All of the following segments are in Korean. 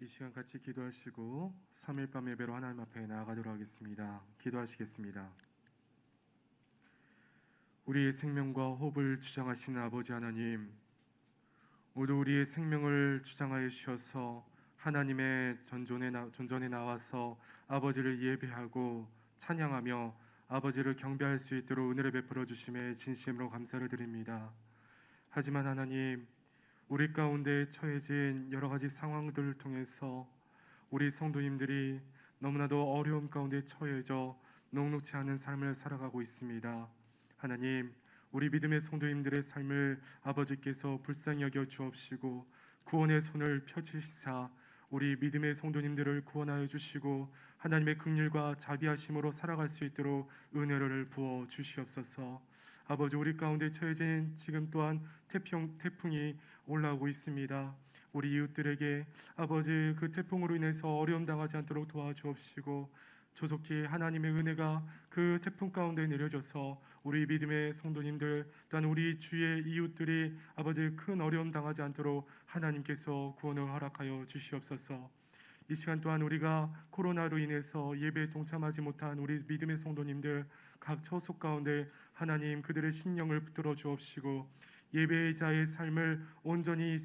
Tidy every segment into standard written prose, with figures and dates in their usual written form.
이 시간 같이 기도하시고 3일 밤 예배로 하나님 앞에 나아가도록 하겠습니다. 기도하시겠습니다. 우리의 생명과 호흡을 주장하시는 아버지 하나님, 오늘 우리의 생명을 주장하여 주셔서 하나님의 전전에 나와서 아버지를 예배하고 찬양하며 아버지를 경배할 수 있도록 은혜를 베풀어 주심에 진심으로 감사를 드립니다. 하지만 하나님, 우리 가운데 처해진 여러 가지 상황들을 통해서 우리 성도님들이 너무나도 어려움 가운데 처해져 녹록지 않은 삶을 살아가고 있습니다. 하나님, 우리 믿음의 성도님들의 삶을 아버지께서 불쌍히 여겨 주옵시고 구원의 손을 펴주시사 우리 믿음의 성도님들을 구원하여 주시고 하나님의 긍휼과 자비하심으로 살아갈 수 있도록 은혜를 부어 주시옵소서. 아버지, 우리 가운데 처해진 지금 또한 태풍이 올라오고 있습니다. 우리 이웃들에게 아버지 그 태풍으로 인해서 어려움 당하지 않도록 도와주옵시고 조속히 하나님의 은혜가 그 태풍 가운데 내려져서 우리 믿음의 성도님들 또한 우리 주의 이웃들이 아버지 큰 어려움 당하지 않도록 하나님께서 구원을 허락하여 주시옵소서. 이 시간 또한 우리가 코로나로 인해서 예배에 동참하지 못한 우리 믿음의 성도님들 각 처속 가운데 하나님 그들의 심령을 붙들어 주옵시고 예배자의 삶을 온전히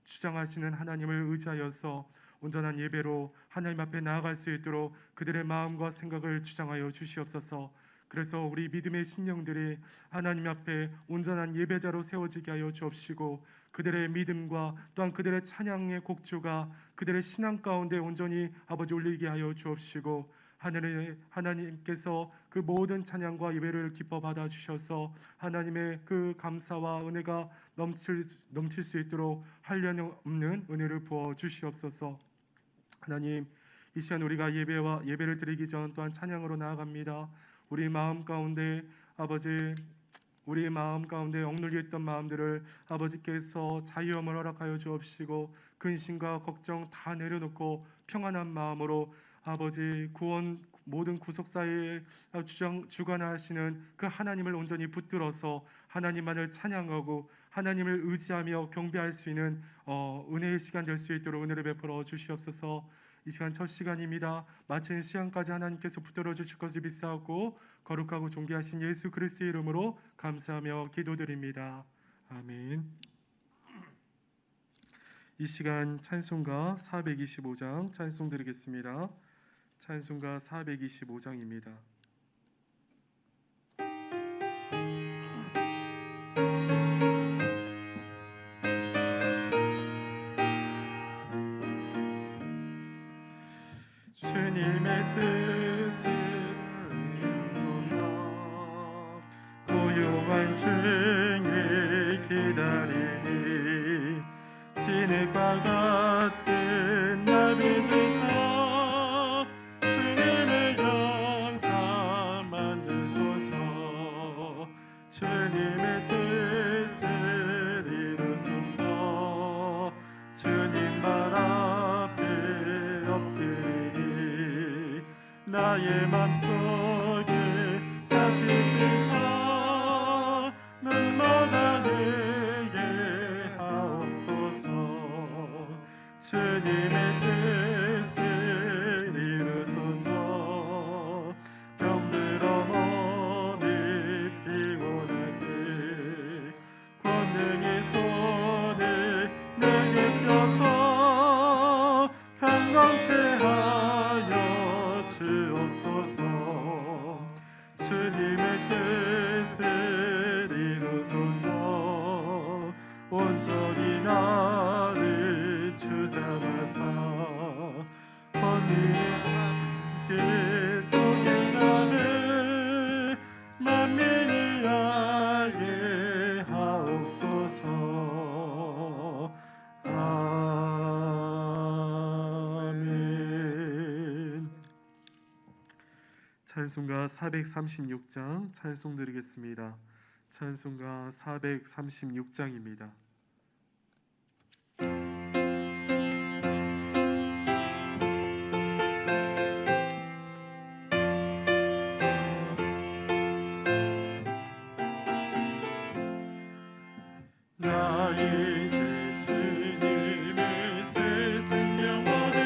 주장하시는 하나님을 의지하여서 온전한 예배로 하나님 앞에 나아갈 수 있도록 그들의 마음과 생각을 주장하여 주시옵소서. 그래서 우리 믿음의 심령들이 하나님 앞에 온전한 예배자로 세워지게 하여 주옵시고 그들의 믿음과 또한 그들의 찬양의 곡주가 그들의 신앙 가운데 온전히 아버지 올리게 하여 주옵시고 하나님께서 그 모든 찬양과 예배를 기뻐 받아 주셔서 하나님의 그 감사와 은혜가 넘칠 수 있도록 한량없는 은혜를 부어 주시옵소서. 하나님, 이 시간 우리가 예배를 드리기 전 또한 찬양으로 나아갑니다. 우리 마음 가운데 억눌려 있던 마음들을 아버지께서 자유함을 허락하여 주옵시고 근심과 걱정 다 내려놓고 평안한 마음으로 아버지 모든 구속사에 주관하시는 그 하나님을 온전히 붙들어서 하나님만을 찬양하고 하나님을 의지하며 경배할 수 있는 은혜의 시간 될 수 있도록 은혜를 베풀어 주시옵소서. 이 시간 첫 시간입니다. 마치는 시간까지 하나님께서 붙들어 주실 것을 믿사옵고 거룩하고 존귀하신 예수 그리스도의 이름으로 감사하며 기도드립니다. 아멘. 이 시간 찬송가 425장 찬송 드리겠습니다. 찬송가 425장입니다. 주님의 뜻을 이루소서. 고요한 중에 기다리니 진흙과 같은 나비 주사 주님의 영상 만드소서. 주님의 뜻을 이루소서. 주님 말 앞에 엎드리니 나의 맘속에 살피시사 눈마다 내게 하옵소서. 주님의 뜻을 이루소서. 병들어 몸이 피곤할 때 권능의 손을 내게 펴서 강건케 하여 주옵소서. 주님의 뜻을 이루소서. 온전히 나를 주장하사 권위에 함께 동행하는 만민을 알게 하옵소서. 아멘. 찬송가 436장 찬송 드리겠습니다. 찬송가 436장입니다. 나 이제 주님의 새 생명 안에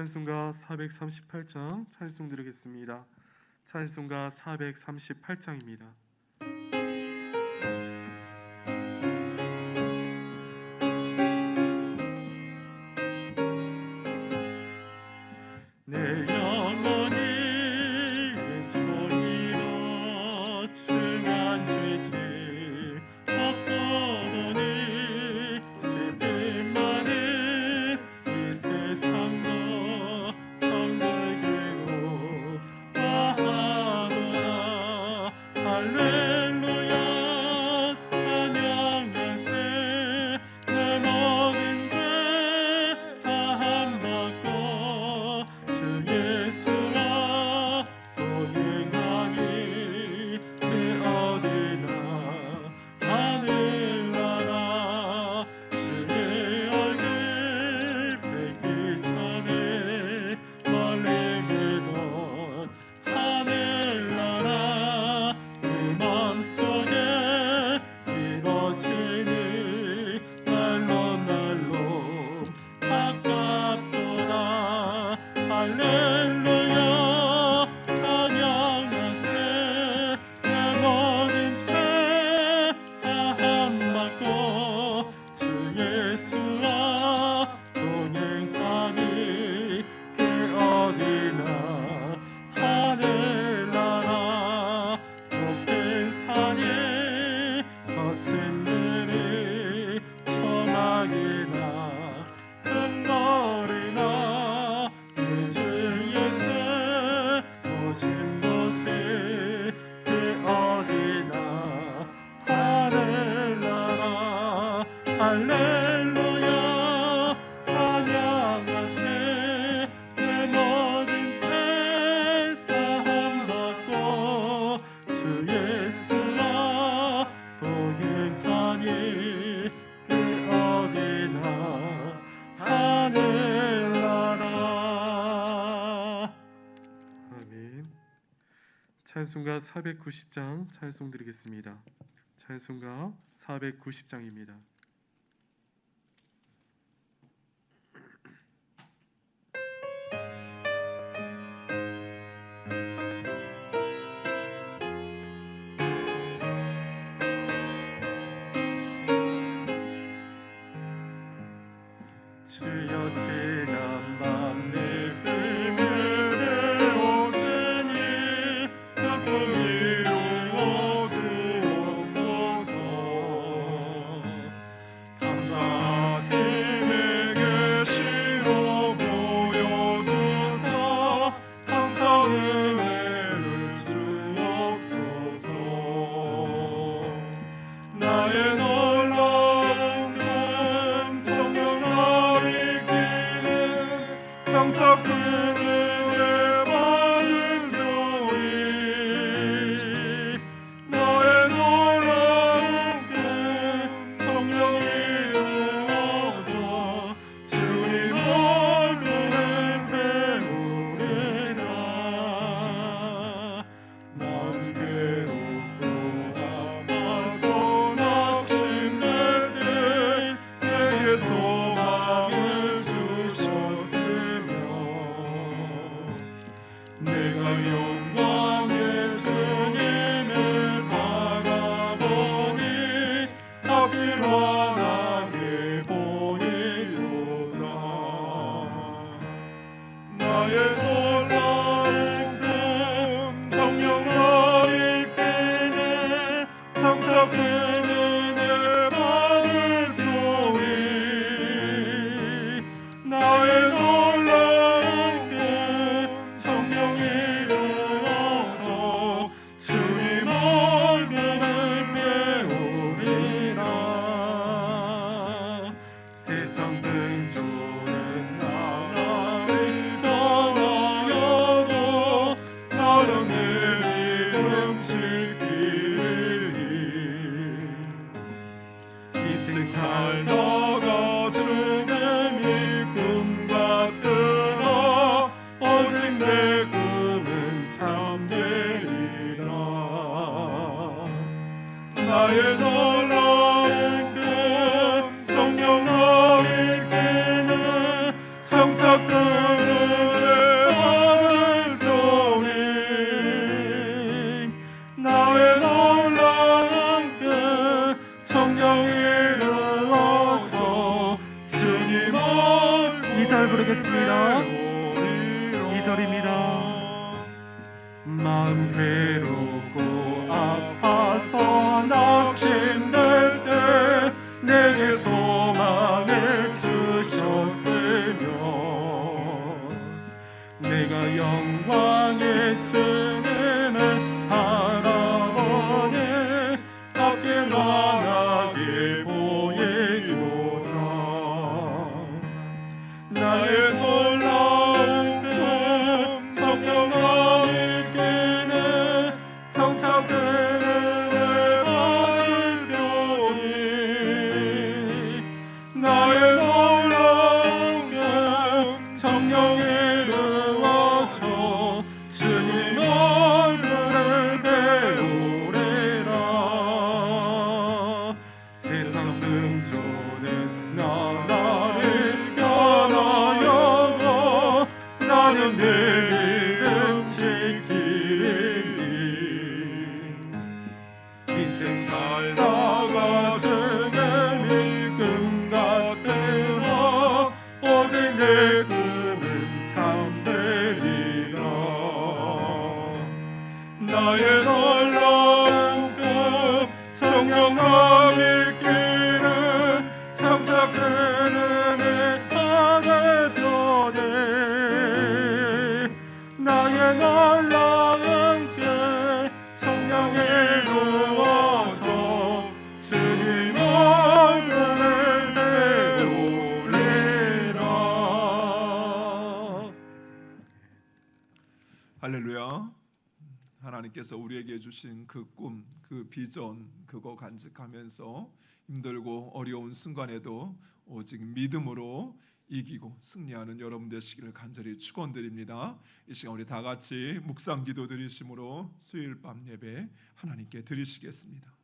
찬송가 438장 찬송 드리겠습니다. 찬송가 438장입니다. 내 영혼이 주님으로 중한 죄질 벗고 보니 슬픔 많은 이 세상도 천국으로 와하노라. 할렐루야 찬양하세. 내 모든 죄 사함받고 주 예수와 동행하니 그 어디나 하늘나라. 주의 얼굴 뵙기 전에 멀리 그던 하늘나라. 그 맘속에 이루어지니 날로 날로 가깝도다. 할렐루야 찬양하세. 내 모든 죄 사함받고 주 예수와 동행하니 그 어디나 하늘나라. 높은 산이 거친 들이 초막이나 흥거리나 그 주에서 오신 곳이 그 어디나 하늘나라. 할렐루야 찬양하세. 내 모든 죄 사함받고 주 예수와 동행하니 그 어디나 하늘나라. 아멘. 찬송가 490장 찬송 드리겠습니다. 찬송가 490장입니다. 주여 지난 밤 내 꿈을 배웠으니 그 꿈이 이루어 주옵소서. 밤낮에 계시로 보여주사 항상 은혜를 주옵소서. 나의 놀라운 꿈 성령 정착 그 은혜 받은 교회. 나의 놀라운 꿈 성령이 이루어져 주님 얼굴을 배우리라. 마음 괴롭고 아파서 낙심될 때 내게 소망을 주셨으며 내가 영광의 주님을 바라보니 앞이 환하게 보이로다. 나의 놀라운 꿈 성령을 이끄네 장차 그 은혜 받을 교회. 나의 놀라운 꿈 성령이 이루어져 주님 얼굴을 배우리라. 세상 근조는 나날이 변하여도 나는 내 믿음 지키리. 인생 살다가 죽음이 꿈 같으나 오직 내 꿈은 참되리라. 나의 놀라운 꿈 성령을 이끄는 정착 그 하겠습니다. 2절입니다. 마음 괴롭고 아파서 낙심될 때 내게 소망을 주셨으며 내가 영광의 주님을 바라보니 낮게 환하게 보이노라. 나의 놀라운 꿈 성령과 이끄는 정착되는 내 발표니 나의 놀라운 꿈 성령이 이루어져 주님 얼굴을 배우리라. 세상 능조는 나를 변하여도 나는 내 이름 지키리. 인생 살다가 주님의 꿈 같으나 오직 내 꿈은 참되리라. 나의 놀라운 꿈 성령과 믿기는 삼삭되는 내 하늘 편에 나의 놀라운 꿈 성령이 이루어져 주님 얼굴을 배우리라. 할렐루야. 하나님께서 우리에게 주신 그 꿈, 그 비전, 그거 간직하면서 힘들고 어려운 순간에도 오직 믿음으로 이기고 승리하는 여러분 되시기를 간절히 축원드립니다. 이 시간 우리 다 같이 묵상 기도 드리심으로 수요일 밤 예배 하나님께 드리시겠습니다.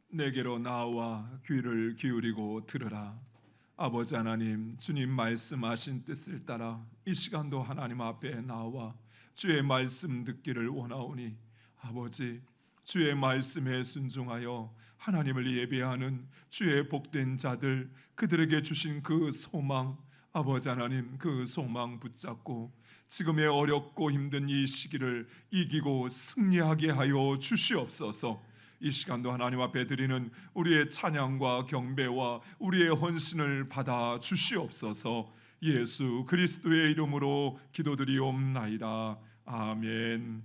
내게로 나와 귀를 기울이고 들으라. 아버지 하나님, 주님 말씀하신 뜻을 따라 이 시간도 하나님 앞에 나와 주의 말씀 듣기를 원하오니 아버지, 주의 말씀에 순종하여 하나님을 예배하는 주의 복된 자들, 그들에게 주신 그 소망, 아버지 하나님, 그 소망 붙잡고 지금의 어렵고 힘든 이 시기를 이기고 승리하게 하여 주시옵소서. 이 시간도 하나님 앞에 드리는 우리의 찬양과 경배와 우리의 헌신을 받아 주시옵소서. 예수 그리스도의 이름으로 기도드리옵나이다. 아멘.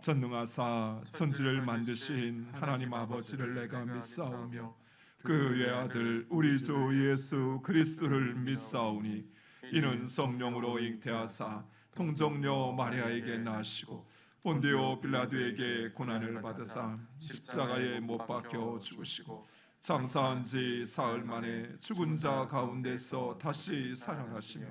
전능하사 천지를 만드신 하나님 아버지를 내가 믿사오며 그 외아들 우리 주 예수 그리스도를 믿사오니 이는 성령으로 잉태하사 통정녀 마리아에게 나시고 본디오 빌라도에게 고난을 받으사 십자가에 못 박혀 죽으시고 장사한 지 사흘 만에 죽은 자 가운데서 다시 살아나시며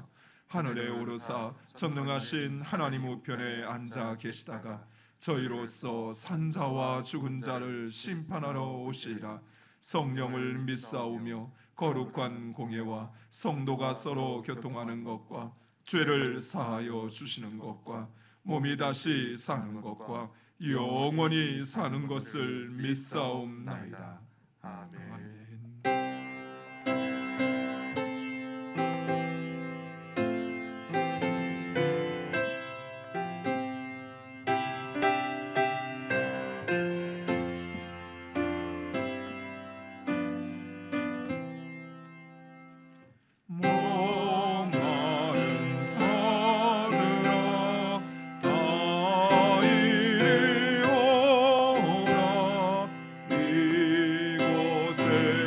하늘에 오르사 전능하신 하나님 우편에 앉아 계시다가 저희로서 산자와 죽은 자를 심판하러 오시리라. 성령을 믿사오며 거룩한 공예와 성도가 서로 교통하는 것과 죄를 사하여 주시는 것과 몸이 다시 사는 것과 영원히 사는 것을 믿사옵나이다. 아멘. 이곳에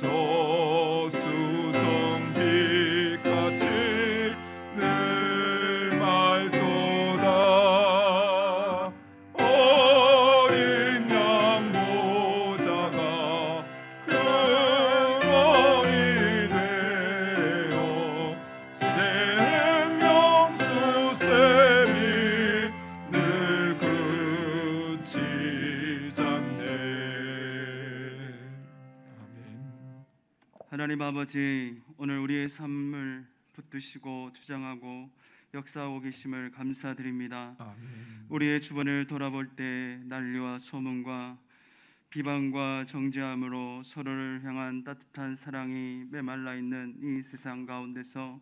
저수정빛같이 늘 맑도다. 어린 양 모자가 근원이 되어 생명수 샘이 늘 그치지 않네. 아멘. 하나님 아버지, 오늘 우리의 삶을 붙드시고 주장하고 역사하고 계심을 감사드립니다. 아멘. 우리의 주변을 돌아볼 때 난리와 소문과 비방과 정죄함으로 서로를 향한 따뜻한 사랑이 메말라 있는 이 세상 가운데서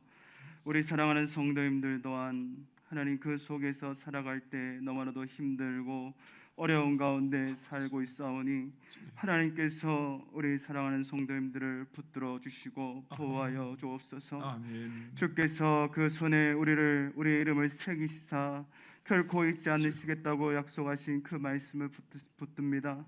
우리 사랑하는 성도님들 또한 하나님 그 속에서 살아갈 때 너무나도 힘들고 어려운 가운데 살고 있사오니 하나님께서 우리 사랑하는 성도님들을 붙들어 주시고 보호하여 주옵소서. 아멘. 주께서 그 손에 우리의 이름을 새기시사 결코 잊지 않으시겠다고 약속하신 그 말씀을 붙듭니다.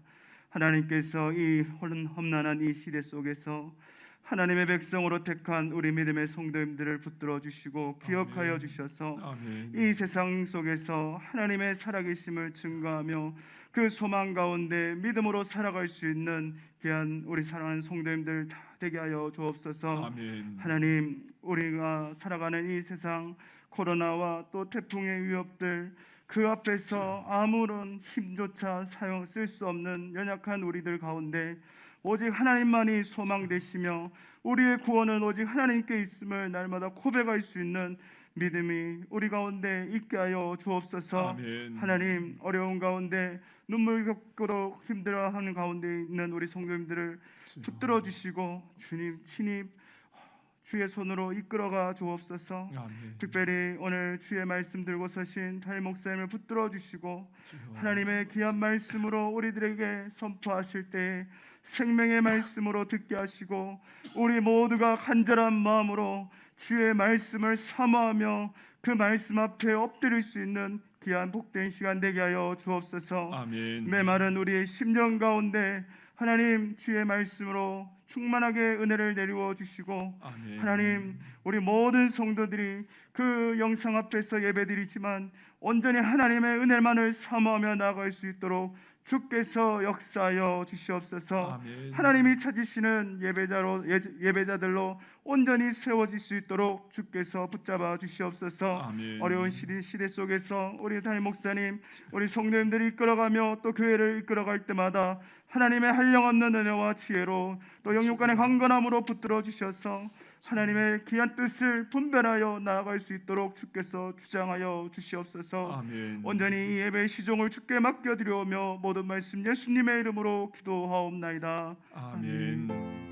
하나님께서 이 험난한 이 시대 속에서 하나님의 백성으로 택한 우리 믿음의 성도님들을 붙들어 주시고 기억하여 주셔서 아멘. 이 세상 속에서 하나님의 살아계심을 증거하며 그 소망 가운데 믿음으로 살아갈 수 있는 귀한 우리 사랑하는 성도님들 다 되게 하여 주옵소서. 아멘. 하나님, 우리가 살아가는 이 세상 코로나와 또 태풍의 위협들 그 앞에서 아무런 힘조차 쓸 수 없는 연약한 우리들 가운데 오직 하나님만이 소망되시며 우리의 구원은 오직 하나님께 있음을 날마다 고백할 수 있는 믿음이 우리 가운데 있게 하여 주옵소서. 아멘. 하나님, 어려운 가운데 눈물 겪도록 힘들어하는 가운데 있는 우리 성도님들을 붙들어 주시고 주님 친히 주의 손으로 이끌어가 주옵소서. 아멘. 특별히 오늘 주의 말씀 들고 서신 담임 목사님을 붙들어 주시고 주여. 하나님의 귀한 말씀으로 우리들에게 선포하실 때 생명의 말씀으로 듣게 하시고 우리 모두가 간절한 마음으로 주의 말씀을 사모하며 그 말씀 앞에 엎드릴 수 있는 귀한 복된 시간 되게 하여 주옵소서. 아멘. 메마른 우리의 심령 가운데 하나님 주의 말씀으로 충만하게 은혜를 내리워 주시고 아멘. 하나님 우리 모든 성도들이 그 영상 앞에서 예배드리지만 온전히 하나님의 은혜만을 사모하며 나아갈 수 있도록 주께서 역사하여 주시옵소서. 아멘. 하나님이 찾으시는 예배자들로 온전히 세워질 수 있도록 주께서 붙잡아 주시옵소서. 아멘. 어려운 시대 속에서 우리 담임 목사님, 우리 성도님들이 이끌어가며 또 교회를 이끌어갈 때마다 하나님의 한량없는 은혜와 지혜로 또 영육간의 강건함으로 붙들어 주셔서 하나님의 귀한 뜻을 분별하여 나아갈 수 있도록 주께서 주장하여 주시옵소서. 아멘. 온전히 이 예배의 시종을 주께 맡겨드려오며 모든 말씀 예수님의 이름으로 기도하옵나이다. 아멘.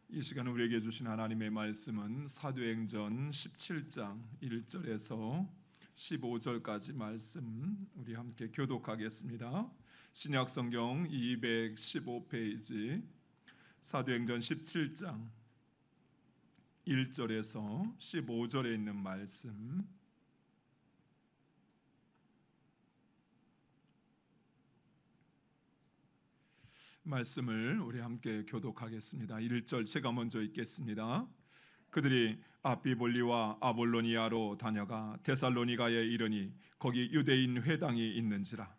이 시간 우리에게 주신 하나님의 말씀은 사도행전 17장 1절에서 15절까지 말씀 우리 함께 교독하겠습니다. 신약 성경 215페이지 사도행전 17장 1절에서 15절에 있는 말씀을 우리 함께 교독하겠습니다. 1절 제가 먼저 읽겠습니다. 그들이 아비볼리와 아볼로니아로 다녀가 데살로니가에 이르니 거기 유대인 회당이 있는지라.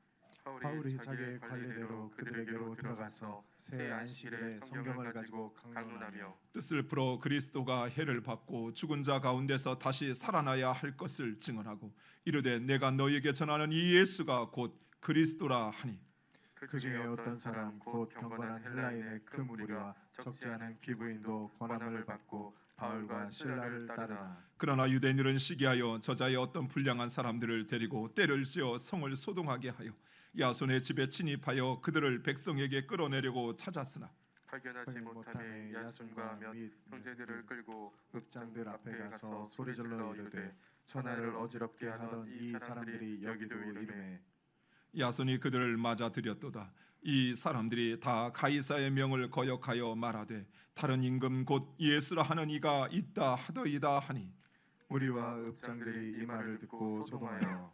바울이 자기의 관례대로 그들에게로 들어가서 새 안식일에 성경을 가지고 강론하며 뜻을 풀어 그리스도가 해를 받고 죽은 자 가운데서 다시 살아나야 할 것을 증언하고 이르되 내가 너희에게 전하는 이 예수가 곧 그리스도라 하니 그 중에 어떤 사람 곧 경건한 헬라인의 큰 무리와 적지 않은 귀부인도 권함을 받고 바울과 실라를 따르나 그러나 유대인들은 시기하여 저자의 어떤 불량한 사람들을 데리고 때를 지어 성을 소동하게 하여 야손의 집에 침입하여 그들을 백성에게 끌어내려고 찾았으나 발견하지 못하니 야손과 및 형제들을 끌고 읍장들 앞에 가서 소리질러 이르되 전하를 어지럽게 하던 이 사람들이 여기도 이르매 야손이 그들을 맞아 들였도다. 이 사람들이 다 가이사의 명을 거역하여 말하되 다른 임금 곧 예수라 하는 이가 있다 하더이다 하니 무리와 읍장들이 이 말을 듣고 소동하여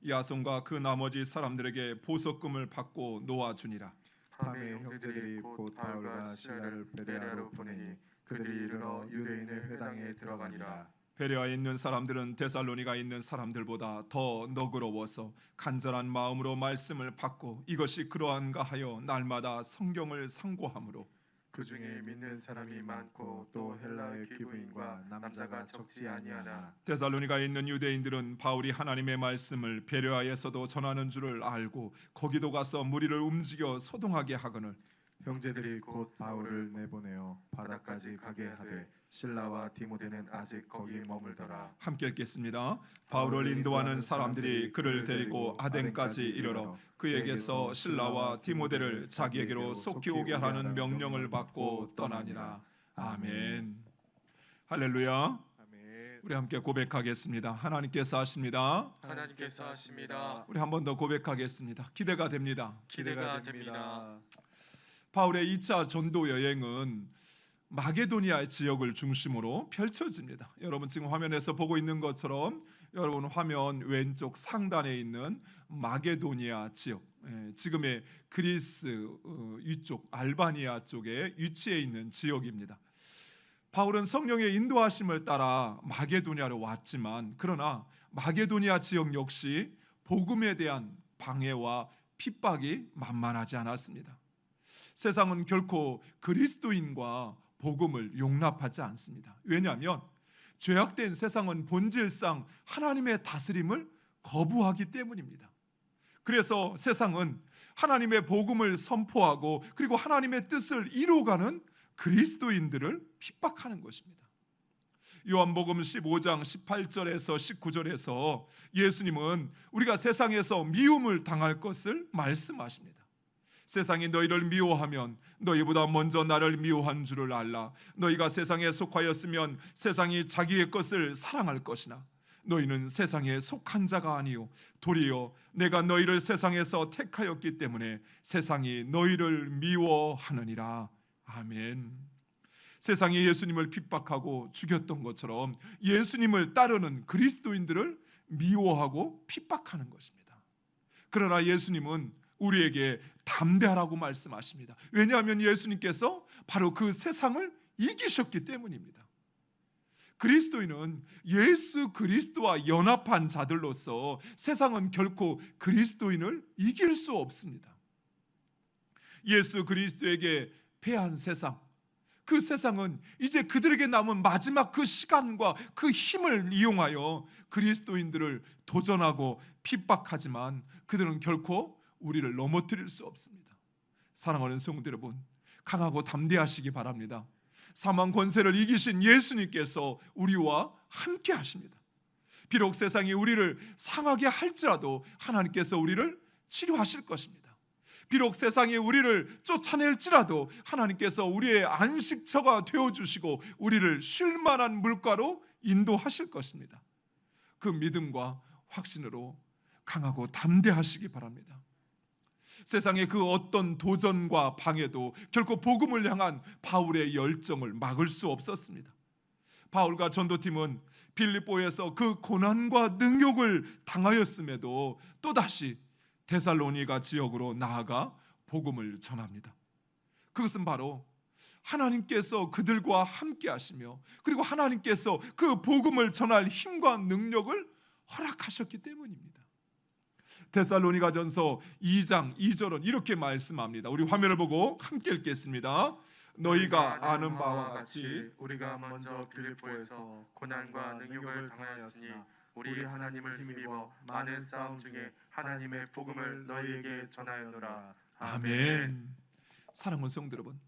야손과 그 나머지 사람들에게 보석금을 받고 놓아주니라. 밤에 형제들이 곧 바울과 실라를 베레아로 보내니 그들이 이르러 유대인의 회당에 들어가니라. 베레아에 있는 사람들은 데살로니가에 있는 사람들보다 더 너그러워서 간절한 마음으로 말씀을 받고 이것이 그러한가 하여 날마다 성경을 상고하므로 그 중에 믿는 사람이 많고 또 헬라의 귀부인과 남자가 적지 아니하나 데살로니가에 있는 유대인들은 바울이 하나님의 말씀을 베레아에서도 전하는 줄을 알고 거기도 가서 무리를 움직여 소동하게 하거늘 형제들이 곧 바울을 내보내어 바다까지 가게 하되 실라와 디모데는 아직 거기 머물더라. 함께 읽겠습니다. 바울을 인도하는 사람들이 그를 데리고 아덴까지 이르러 그에게서 실라와 디모데를 자기에게로 속히 오게 하라는 명령을 받고 떠나니라. 아멘. 할렐루야. 아멘. 우리 함께 고백하겠습니다. 하나님께서 하십니다. 하나님께서 하십니다. 우리 한 번 더 고백하겠습니다. 기대가 됩니다. 기대가 됩니다. 바울의 2차 전도 여행은 마게도니아 지역을 중심으로 펼쳐집니다. 여러분 지금 화면에서 보고 있는 것처럼 여러분 화면 왼쪽 상단에 있는 마게도니아 지역, 지금의 그리스 위쪽 알바니아 쪽에 위치해 있는 지역입니다. 바울은 성령의 인도하심을 따라 마게도니아로 왔지만 그러나 마게도니아 지역 역시 복음에 대한 방해와 핍박이 만만하지 않았습니다. 세상은 결코 그리스도인과 복음을 용납하지 않습니다. 왜냐하면 죄악된 세상은 본질상 하나님의 다스림을 거부하기 때문입니다. 그래서 세상은 하나님의 복음을 선포하고 그리고 하나님의 뜻을 이루어가는 그리스도인들을 핍박하는 것입니다. 요한복음 15장 18절에서 19절에서 예수님은 우리가 세상에서 미움을 당할 것을 말씀하십니다. 세상이 너희를 미워하면 너희보다 먼저 나를 미워한 줄을 알라. 너희가 세상에 속하였으면 세상이 자기의 것을 사랑할 것이나 너희는 세상에 속한 자가 아니요 도리어 내가 너희를 세상에서 택하였기 때문에 세상이 너희를 미워하느니라. 아멘. 세상이 예수님을 핍박하고 죽였던 것처럼 예수님을 따르는 그리스도인들을 미워하고 핍박하는 것입니다. 그러나 예수님은 우리에게 담대하라고 말씀하십니다. 왜냐하면 예수님께서 바로 그 세상을 이기셨기 때문입니다. 그리스도인은 예수 그리스도와 연합한 자들로서 세상은 결코 그리스도인을 이길 수 없습니다. 예수 그리스도에게 패한 세상, 그 세상은 이제 그들에게 남은 마지막 그 시간과 그 힘을 이용하여 그리스도인들을 도전하고 핍박하지만 그들은 결코 우리를 넘어뜨릴 수 없습니다. 사랑하는 성도 여러분, 강하고 담대하시기 바랍니다. 사망 권세를 이기신 예수님께서 우리와 함께 하십니다. 비록 세상이 우리를 상하게 할지라도 하나님께서 우리를 치료하실 것입니다. 비록 세상이 우리를 쫓아낼지라도 하나님께서 우리의 안식처가 되어주시고 우리를 쉴 만한 물가로 인도하실 것입니다. 그 믿음과 확신으로 강하고 담대하시기 바랍니다. 세상의 그 어떤 도전과 방해도 결코 복음을 향한 바울의 열정을 막을 수 없었습니다. 바울과 전도팀은 빌립보에서 그 고난과 능욕을 당하였음에도 또다시 데살로니가 지역으로 나아가 복음을 전합니다. 그것은 바로 하나님께서 그들과 함께 하시며 그리고 하나님께서 그 복음을 전할 힘과 능력을 허락하셨기 때문입니다. 데살로니가전서 2장 2절은 이렇게 말씀합니다. 우리 화면을 보고 함께 읽겠습니다. 너희가 아는 바와 같이 우리가 먼저 빌립보에서 고난과 능욕을 당하였으니 우리 하나님을 힘입어 많은 싸움 중에 하나님의 복음을 너희에게 전하였노라. 아멘. 사랑하는 성도 여러분,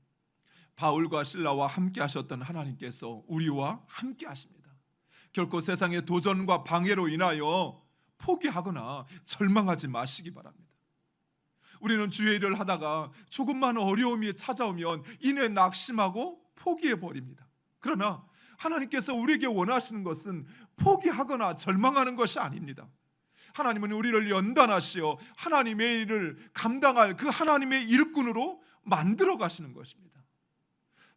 바울과 실라와 함께 하셨던 하나님께서 우리와 함께 하십니다. 결코 세상의 도전과 방해로 인하여 포기하거나 절망하지 마시기 바랍니다. 우리는 주의 일을 하다가 조금만 어려움이 찾아오면 이내 낙심하고 포기해버립니다. 그러나 하나님께서 우리에게 원하시는 것은 포기하거나 절망하는 것이 아닙니다. 하나님은 우리를 연단하시어 하나님의 일을 감당할 그 하나님의 일꾼으로 만들어 가시는 것입니다.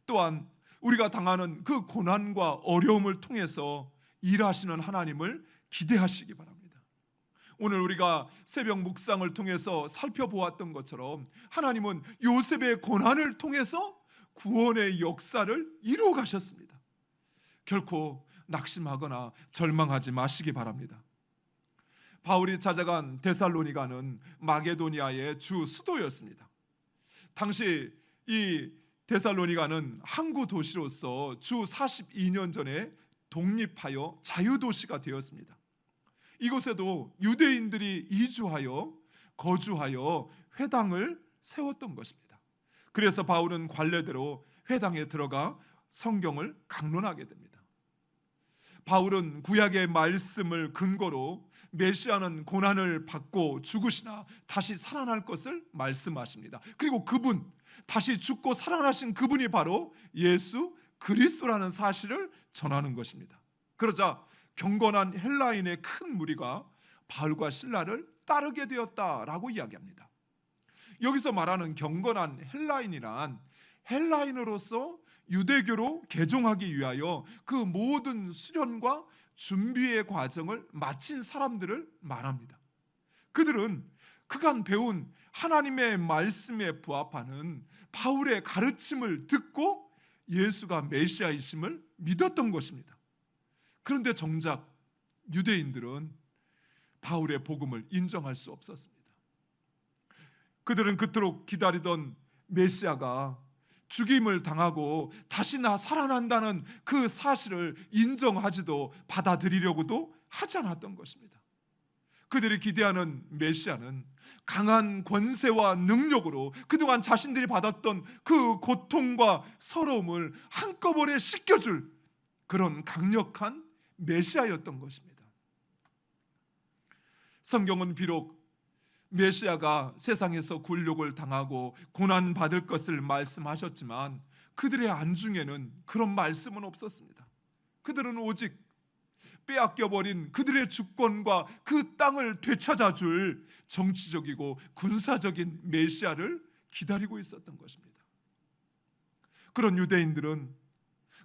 또한 우리가 당하는 그 고난과 어려움을 통해서 일하시는 하나님을 기대하시기 바랍니다. 오늘 우리가 새벽 묵상을 통해서 살펴보았던 것처럼 하나님은 요셉의 고난을 통해서 구원의 역사를 이루어 가셨습니다. 결코 낙심하거나 절망하지 마시기 바랍니다. 바울이 찾아간 데살로니가는 마게도니아의 주 수도였습니다. 당시 이 데살로니가는 항구 도시로서 주 42년 전에 독립하여 자유도시가 되었습니다. 이곳에도 유대인들이 이주하여 거주하여 회당을 세웠던 것입니다. 그래서 바울은 관례대로 회당에 들어가 성경을 강론하게 됩니다. 바울은 구약의 말씀을 근거로 메시아는 고난을 받고 죽으시나 다시 살아날 것을 말씀하십니다. 그리고 그분, 다시 죽고 살아나신 그분이 바로 예수 그리스도라는 사실을 전하는 것입니다. 그러자 경건한 헬라인의 큰 무리가 바울과 실라를 따르게 되었다라고 이야기합니다. 여기서 말하는 경건한 헬라인이란 헬라인으로서 유대교로 개종하기 위하여 그 모든 수련과 준비의 과정을 마친 사람들을 말합니다. 그들은 그간 배운 하나님의 말씀에 부합하는 바울의 가르침을 듣고 예수가 메시아이심을 믿었던 것입니다. 그런데 정작 유대인들은 바울의 복음을 인정할 수 없었습니다. 그들은 그토록 기다리던 메시아가 죽임을 당하고 다시 살아난다는 그 사실을 인정하지도 받아들이려고도 하지 않았던 것입니다. 그들이 기대하는 메시아는 강한 권세와 능력으로 그동안 자신들이 받았던 그 고통과 서러움을 한꺼번에 씻겨줄 그런 강력한 메시아였던 것입니다. 성경은 비록 메시아가 세상에서 굴욕을 당하고 고난받을 것을 말씀하셨지만 그들의 안중에는 그런 말씀은 없었습니다. 그들은 오직 빼앗겨버린 그들의 주권과 그 땅을 되찾아줄 정치적이고 군사적인 메시아를 기다리고 있었던 것입니다. 그런 유대인들은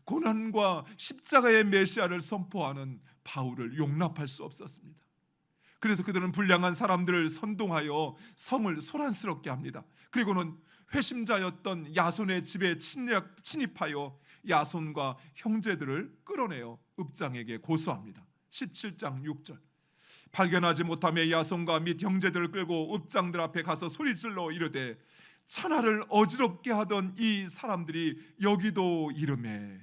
고난과 십자가의 메시아를 선포하는 바울을 용납할 수 없었습니다. 그래서 그들은 불량한 사람들을 선동하여 성을 소란스럽게 합니다. 그리고는 회심자였던 야손의 집에 침입하여 야손과 형제들을 끌어내어 읍장에게 고소합니다. 17장 6절. 발견하지 못하며 야손과 및 형제들을 끌고 읍장들 앞에 가서 소리질러 이르되 천하를 어지럽게 하던 이 사람들이 여기도 이르매.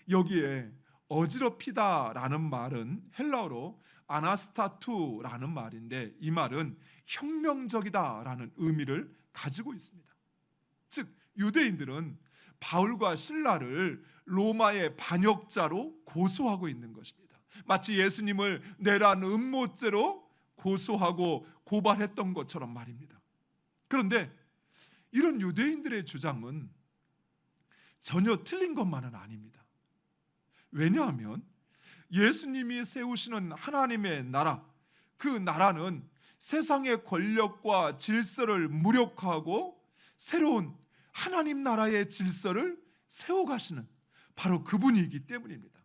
여기에 어지럽히다라는 말은 헬라어로 아나스타투라는 말인데 이 말은 혁명적이다라는 의미를 가지고 있습니다. 즉 유대인들은 바울과 실라를 로마의 반역자로 고소하고 있는 것입니다. 마치 예수님을 내란 음모죄로 고소하고 고발했던 것처럼 말입니다. 그런데 이런 유대인들의 주장은 전혀 틀린 것만은 아닙니다. 왜냐하면 예수님이 세우시는 하나님의 나라, 그 나라는 세상의 권력과 질서를 무력화하고 새로운 하나님 나라의 질서를 세워가시는 바로 그분이기 때문입니다.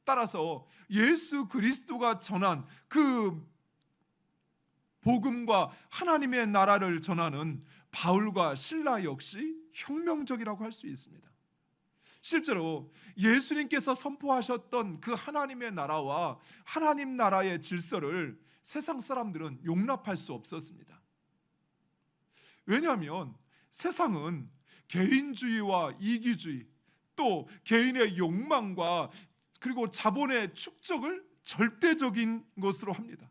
따라서 예수 그리스도가 전한 그 복음과 하나님의 나라를 전하는 바울과 실라 역시 혁명적이라고 할 수 있습니다. 실제로 예수님께서 선포하셨던 그 하나님의 나라와 하나님 나라의 질서를 세상 사람들은 용납할 수 없었습니다. 왜냐하면 세상은 개인주의와 이기주의, 또 개인의 욕망과 그리고 자본의 축적을 절대적인 것으로 합니다.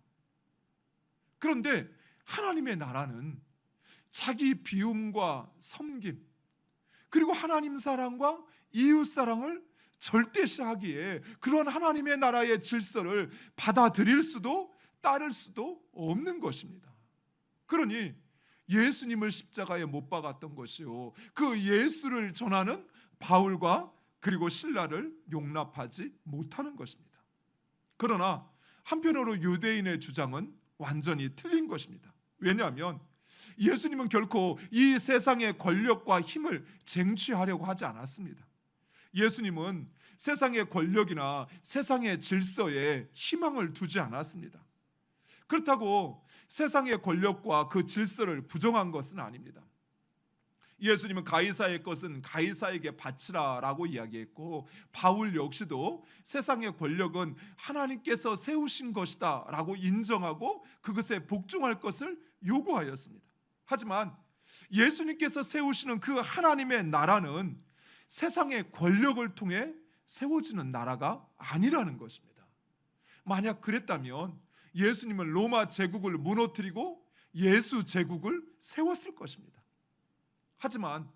그런데 하나님의 나라는 자기 비움과 섬김, 그리고 하나님 사랑과 이웃 사랑을 절대시하기에 그런 하나님의 나라의 질서를 받아들일 수도 따를 수도 없는 것입니다. 그러니 예수님을 십자가에 못 박았던 것이요, 그 예수를 전하는 바울과 그리고 실라를 용납하지 못하는 것입니다. 그러나 한편으로 유대인의 주장은 완전히 틀린 것입니다. 왜냐하면 예수님은 결코 이 세상의 권력과 힘을 쟁취하려고 하지 않았습니다. 예수님은 세상의 권력이나 세상의 질서에 희망을 두지 않았습니다. 그렇다고 세상의 권력과 그 질서를 부정한 것은 아닙니다. 예수님은 가이사의 것은 가이사에게 바치라라고 이야기했고, 바울 역시도 세상의 권력은 하나님께서 세우신 것이다라고 인정하고 그것에 복종할 것을 요구하였습니다. 하지만 예수님께서 세우시는 그 하나님의 나라는 세상의 권력을 통해 세워지는 나라가 아니라는 것입니다. 만약 그랬다면 예수님은 로마 제국을 무너뜨리고 예수 제국을 세웠을 것입니다. 하지만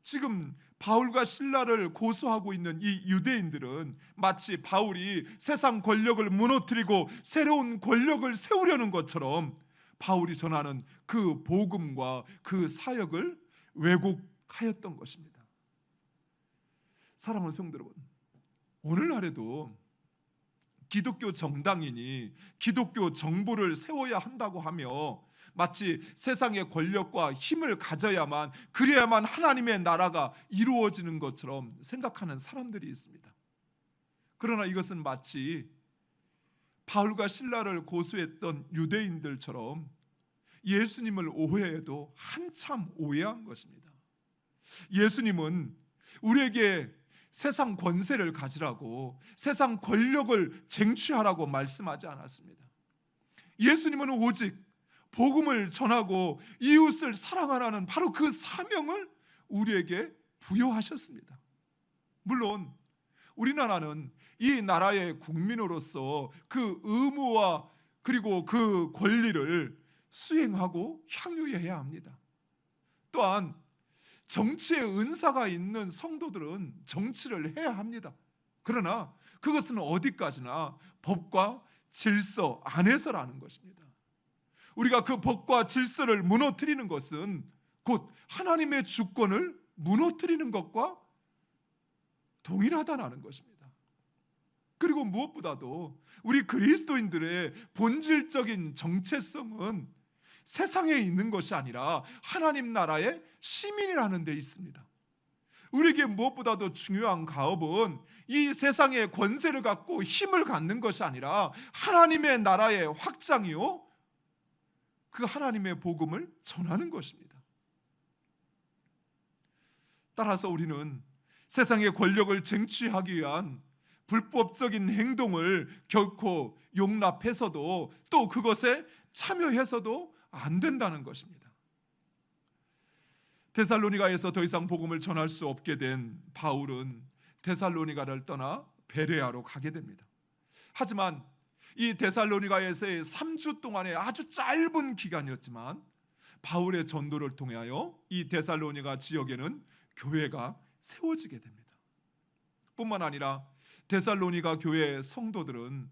지금 바울과 실라를 고소하고 있는 이 유대인들은 마치 바울이 세상 권력을 무너뜨리고 새로운 권력을 세우려는 것처럼 바울이 전하는 그 복음과 그 사역을 왜곡하였던 것입니다. 사랑하는 성도 여러분, 오늘날에도 기독교 정당인이 기독교 정부를 세워야 한다고 하며 마치 세상의 권력과 힘을 가져야만, 그래야만 하나님의 나라가 이루어지는 것처럼 생각하는 사람들이 있습니다. 그러나 이것은 마치 바울과 실라를 고소했던 유대인들처럼 예수님을 오해해도 한참 오해한 것입니다. 예수님은 우리에게 세상 권세를 가지라고, 세상 권력을 쟁취하라고 말씀하지 않았습니다. 예수님은 오직 복음을 전하고 이웃을 사랑하라는 바로 그 사명을 우리에게 부여하셨습니다. 물론 우리나라는 이 나라의 국민으로서 그 의무와 그리고 그 권리를 수행하고 향유해야 합니다. 또한 정치의 은사가 있는 성도들은 정치를 해야 합니다. 그러나 그것은 어디까지나 법과 질서 안에서라는 것입니다. 우리가 그 법과 질서를 무너뜨리는 것은 곧 하나님의 주권을 무너뜨리는 것과 동일하다는 것입니다. 그리고 무엇보다도 우리 그리스도인들의 본질적인 정체성은 세상에 있는 것이 아니라 하나님 나라의 시민이라는 데 있습니다. 우리에게 무엇보다도 중요한 가업은 이 세상의 권세를 갖고 힘을 갖는 것이 아니라 하나님의 나라의 확장이요, 그 하나님의 복음을 전하는 것입니다. 따라서 우리는 세상의 권력을 쟁취하기 위한 불법적인 행동을 결코 용납해서도 또 그것에 참여해서도 안 된다는 것입니다. 데살로니가에서 더 이상 복음을 전할 수 없게 된 바울은 데살로니가를 떠나 베레아로 가게 됩니다. 하지만 이 데살로니가에서의 3주 동안의 아주 짧은 기간이었지만 바울의 전도를 통하여 이 데살로니가 지역에는 교회가 세워지게 됩니다. 뿐만 아니라 데살로니가 교회 성도들은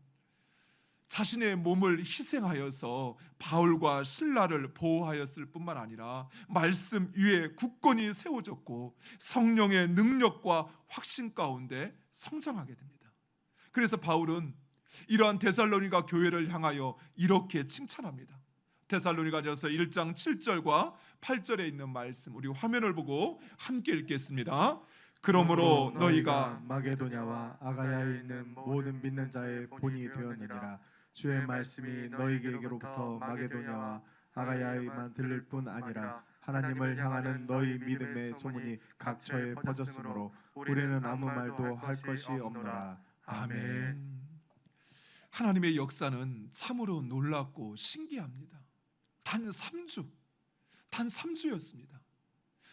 자신의 몸을 희생하여서 바울과 실라를 보호하였을 뿐만 아니라 말씀 위에 굳건히 세워졌고 성령의 능력과 확신 가운데 성장하게 됩니다. 그래서 바울은 이러한 데살로니가 교회를 향하여 이렇게 칭찬합니다. 데살로니가전서 1장 7절과 8절에 있는 말씀, 우리 화면을 보고 함께 읽겠습니다. 그러므로 너희가 마게도냐와 아가야에 있는 모든 믿는 자의 본이 되었느니라. 주의 말씀이 너희에게로부터 마게도냐와 아가야에만 들릴 뿐 아니라 하나님을 향하는 너희 믿음의 소문이 각처에 퍼졌으므로 우리는 아무 말도 할 것이 없노라. 아멘. 하나님의 역사는 참으로 놀랍고 신기합니다. 단 3주였습니다.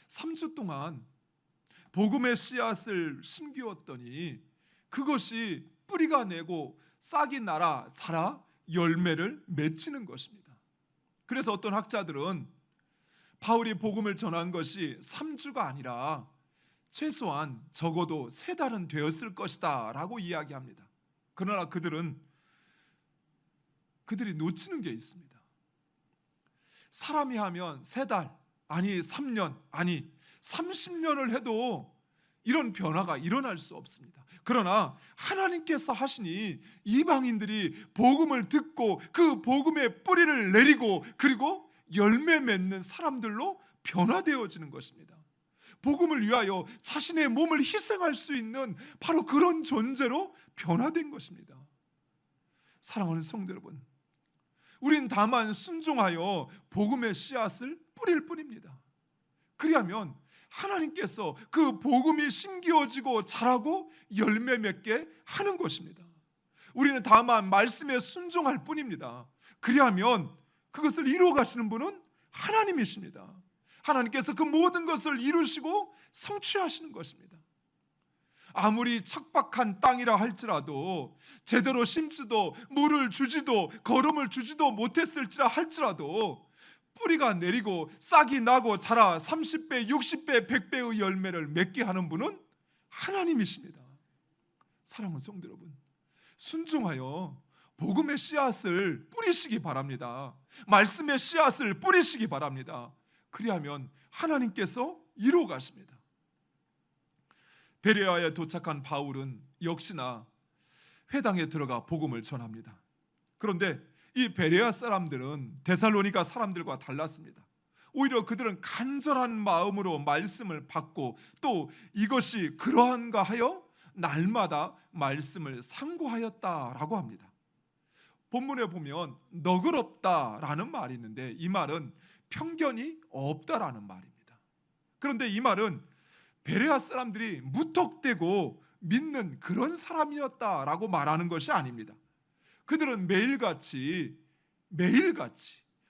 3주 동안 복음의 씨앗을 심기웠더니 그것이 뿌리가 내고 싹이 나라 자라 열매를 맺히는 것입니다. 그래서 어떤 학자들은 바울이 복음을 전한 것이 3주가 아니라 최소한 적어도 3달은 되었을 것이다 라고 이야기합니다. 그러나 그들이 놓치는 게 있습니다. 사람이 하면 3달, 아니 3년, 아니 30년을 해도 이런 변화가 일어날 수 없습니다. 그러나 하나님께서 하시니 이방인들이 복음을 듣고 그 복음의 뿌리를 내리고 그리고 열매 맺는 사람들로 변화되어지는 것입니다. 복음을 위하여 자신의 몸을 희생할 수 있는 바로 그런 존재로 변화된 것입니다. 사랑하는 성도 여러분, 우린 다만 순종하여 복음의 씨앗을 뿌릴 뿐입니다. 그리하면 하나님께서 그 복음이 심기어지고 자라고 열매 맺게 하는 것입니다. 우리는 다만 말씀에 순종할 뿐입니다. 그리하면 그것을 이루어 가시는 분은 하나님이십니다. 하나님께서 그 모든 것을 이루시고 성취하시는 것입니다. 아무리 척박한 땅이라 할지라도, 제대로 심지도 물을 주지도 거름을 주지도 못했을지라 할지라도 뿌리가 내리고 싹이 나고 자라 30배, 60배, 100배의 열매를 맺게 하는 분은 하나님이십니다. 사랑하는 성도 여러분, 순종하여 복음의 씨앗을 뿌리시기 바랍니다. 말씀의 씨앗을 뿌리시기 바랍니다. 그리하면 하나님께서 이루어 가십니다. 베레아에 도착한 바울은 역시나 회당에 들어가 복음을 전합니다. 그런데 이 베레아 사람들은 데살로니가 사람들과 달랐습니다. 오히려 그들은 간절한 마음으로 말씀을 받고 또 이것이 그러한가 하여 날마다 말씀을 상고하였다라고 합니다. 본문에 보면 너그럽다라는 말이 있는데 이 말은 편견이 없다라는 말입니다. 그런데 이 말은 베레아 사람들이 무턱대고 믿는 그런 사람이었다라고 말하는 것이 아닙니다. 그들은 매일같이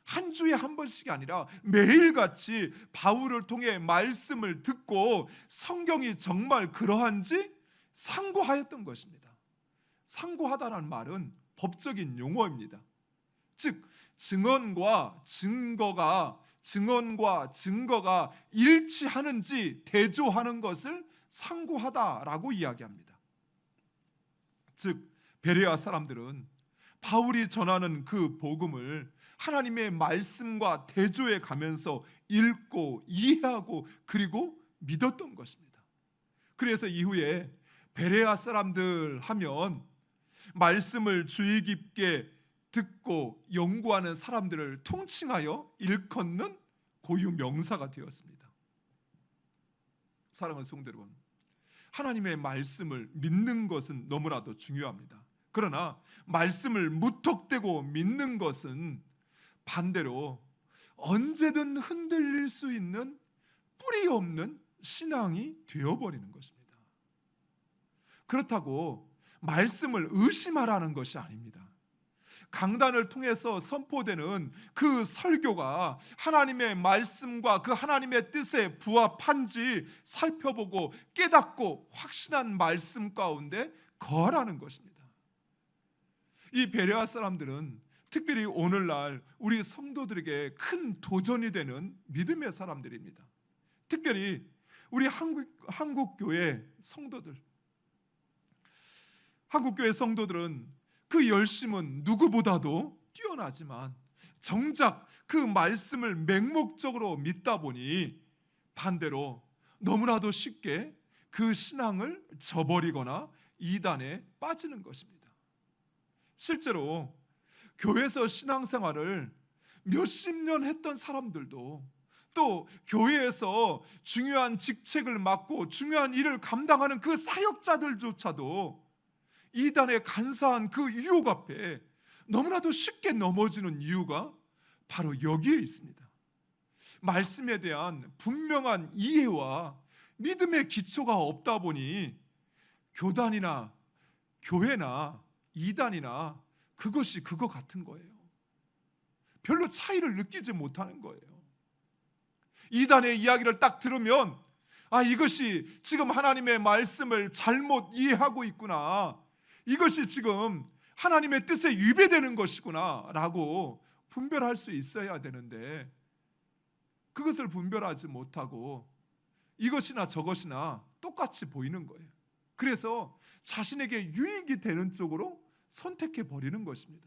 한 주에 한 번씩이 아니라 매일같이 바울을 통해 말씀을 듣고 성경이 정말 그러한지 상고하였던 것입니다. 상고하다라는 말은 법적인 용어입니다. 즉 증언과 증거가 일치하는지 대조하는 것을 상고하다라고 이야기합니다. 즉 베레아 사람들은 바울이 전하는 그 복음을 하나님의 말씀과 대조해 가면서 읽고 이해하고 그리고 믿었던 것입니다. 그래서 이후에 베레아 사람들 하면 말씀을 주의 깊게 듣고 연구하는 사람들을 통칭하여 일컫는 고유 명사가 되었습니다. 사랑하는 성도 여러분, 하나님의 말씀을 믿는 것은 너무나도 중요합니다. 그러나 말씀을 무턱대고 믿는 것은 반대로 언제든 흔들릴 수 있는 뿌리 없는 신앙이 되어버리는 것입니다. 그렇다고 말씀을 의심하라는 것이 아닙니다. 강단을 통해서 선포되는 그 설교가 하나님의 말씀과 그 하나님의 뜻에 부합한지 살펴보고 깨닫고 확신한 말씀 가운데 거하라는 것입니다. 이 베레아 사람들은 특별히 오늘날 우리 성도들에게 큰 도전이 되는 믿음의 사람들입니다. 특별히 우리 한국교회 성도들, 한국교회 성도들은 그 열심은 누구보다도 뛰어나지만 정작 그 말씀을 맹목적으로 믿다 보니 반대로 너무나도 쉽게 그 신앙을 저버리거나 이단에 빠지는 것입니다. 실제로 교회에서 신앙생활을 몇십 년 했던 사람들도 또 교회에서 중요한 직책을 맡고 중요한 일을 감당하는 그 사역자들조차도 이단의 간사한 그 유혹 앞에 너무나도 쉽게 넘어지는 이유가 바로 여기에 있습니다. 말씀에 대한 분명한 이해와 믿음의 기초가 없다 보니 교단이나 교회나 이단이나 그것이 그거 같은 거예요. 별로 차이를 느끼지 못하는 거예요. 이단의 이야기를 딱 들으면 이것이 지금 하나님의 말씀을 잘못 이해하고 있구나, 이것이 지금 하나님의 뜻에 위배되는 것이구나 라고 분별할 수 있어야 되는데 그것을 분별하지 못하고 이것이나 저것이나 똑같이 보이는 거예요. 그래서 자신에게 유익이 되는 쪽으로 선택해 버리는 것입니다.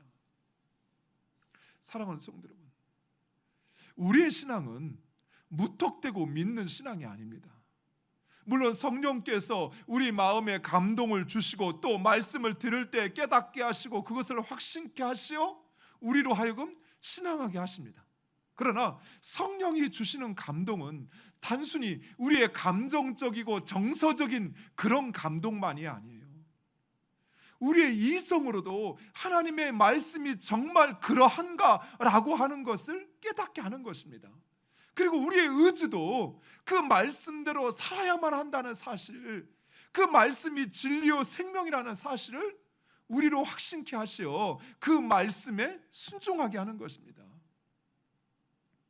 사랑하는 성도 여러분, 우리의 신앙은 무턱대고 믿는 신앙이 아닙니다. 물론 성령께서 우리 마음에 감동을 주시고 또 말씀을 들을 때 깨닫게 하시고 그것을 확신케 하시어 우리로 하여금 신앙하게 하십니다. 그러나 성령이 주시는 감동은 단순히 우리의 감정적이고 정서적인 그런 감동만이 아니에요. 우리의 이성으로도 하나님의 말씀이 정말 그러한가라고 하는 것을 깨닫게 하는 것입니다. 그리고 우리의 의지도 그 말씀대로 살아야만 한다는 사실, 그 말씀이 진리요 생명이라는 사실을 우리로 확신케 하시어 그 말씀에 순종하게 하는 것입니다.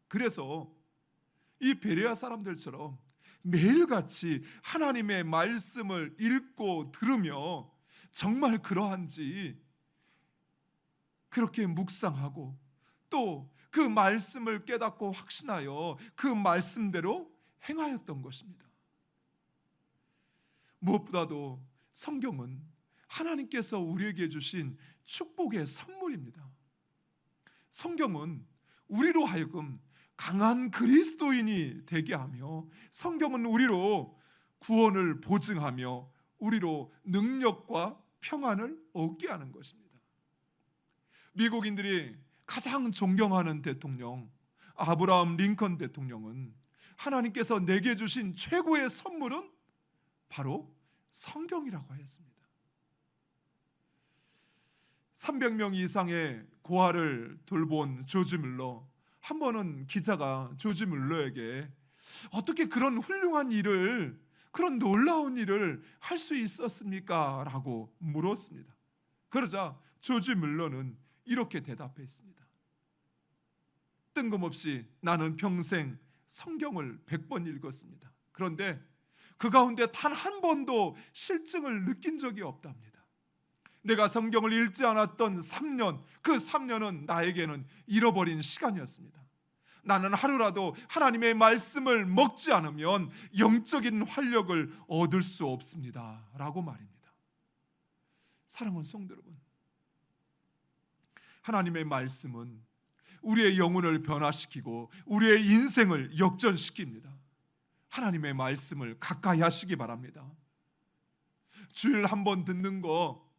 그래서 이 베레아 사람들처럼 매일같이 하나님의 말씀을 읽고 들으며 정말 그러한지 그렇게 묵상하고 또 그 말씀을 깨닫고 확신하여 그 말씀대로 행하였던 것입니다. 무엇보다도 성경은 하나님께서 우리에게 주신 축복의 선물입니다. 성경은 우리로 하여금 강한 그리스도인이 되게 하며, 성경은 우리로 구원을 보증하며 우리로 능력과 평안을 얻게 하는 것입니다. 미국인들이 가장 존경하는 대통령 아브라함 링컨 대통령은 하나님께서 내게 주신 최고의 선물은 바로 성경이라고 하였습니다. 300명 이상의 고아를 돌본 조지 물러, 한 번은 기자가 조지 물러에게 어떻게 그런 훌륭한 일을, 그런 놀라운 일을 할 수 있었습니까? 라고 물었습니다. 그러자 조지 물러는 이렇게 대답했습니다. 뜬금없이 나는 평생 성경을 100번 읽었습니다. 그런데 그 가운데 단 한 번도 실증을 느낀 적이 없답니다. 내가 성경을 읽지 않았던 3년, 그 3년은 나에게는 잃어버린 시간이었습니다. 나는 하루라도 하나님의 말씀을 먹지 않으면 영적인 활력을 얻을 수 없습니다. 라고 말입니다. 사랑하는 성도 여러분, 하나님의 말씀은 우리의 영혼을 변화시키고 우리의 인생을 역전시킵니다. 하나님의 말씀을 가까이 하시기 바랍니다. 주일 한 번 듣는 거,